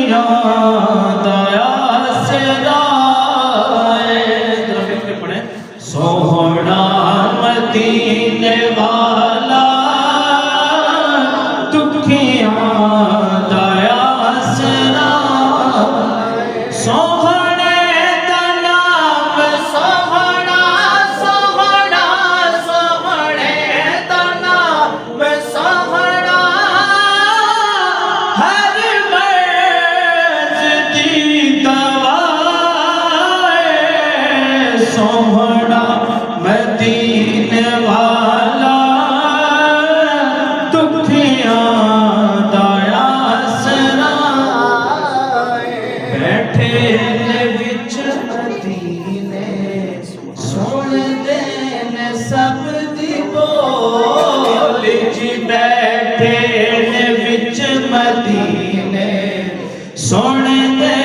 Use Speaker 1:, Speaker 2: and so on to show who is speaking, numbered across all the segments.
Speaker 1: दुखियां दया सदाए पढ़े सोहना मदीने वाला दुखियां दया सदाए सोहने दा नाम सोहना सोहना सोहने दा नाम सोहना हर मर्ज दी दवाए सोहना मदीने वाला दुखियां दया सराए बैठे ने विच मदीने सुनदे ने सब दी बोल जी बैठे ने विच मदीने सुनदे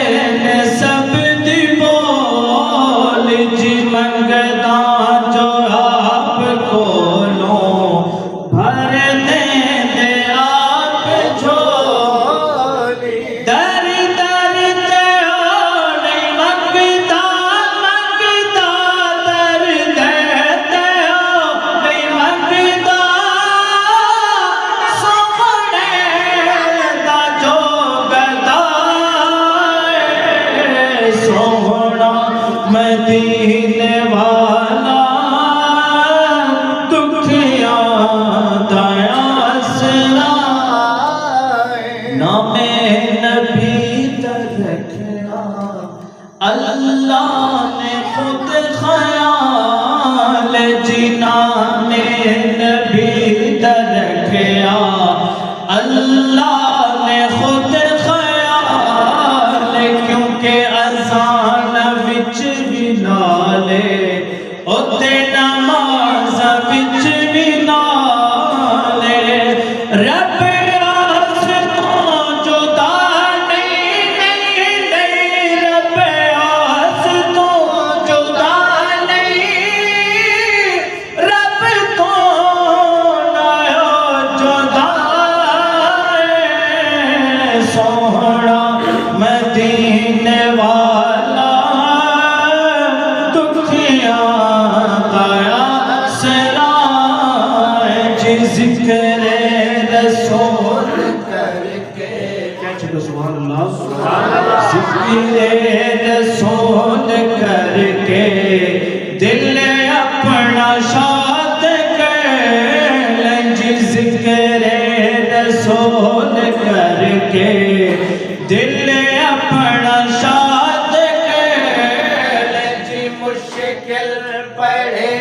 Speaker 1: ने सब दी बोल जी मंगदा जो आप कोलों भर दे आप झोली दर दर ते नहीं मंगदा मंगदा दर दे ते नहीं मंगदा सोहने दा जो गदाए सोहना मदीने वाला दुखियां दया सराए नामे नबी रखना अल्लाह ने खुद ख्याल जिना ने नबी रखया अल्लाह ने खुद ख्याल क्योंकि अज़ान विच भी नाले ओते नमाज़ विच भी नाले रब आस तो जुदा नहीं नहीं नहीं रब आस तो जुदा नहीं रब तो ना जुदा सोहना मदीने वाला दुखियां दया सराए जी जिक्र रसूल करके क्या चलो सुभान अल्लाह जिक्र रसूल करके दिल अपना शाद कर जी जिक्र रसूल करके दिल अपना शाद कर जी मुश्किल पड़े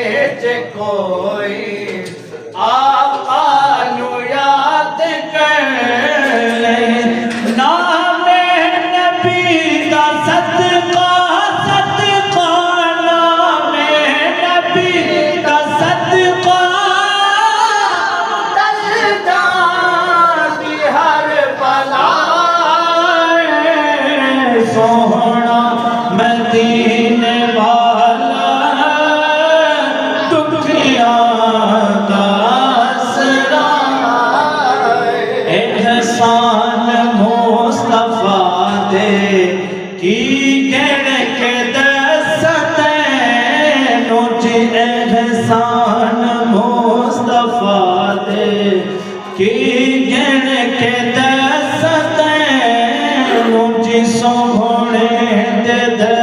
Speaker 1: जे कोई आका नु याद कर नामे नबी दा सदका सदका नामे नबी दा सदका दलदा दी हर बलाए सोहना मदीने वाला दुखियां एहसान मुस्तफा दे की गण के दसते नोची एहसान मुस्तफा दे की गण के दसते नोची सोहने दे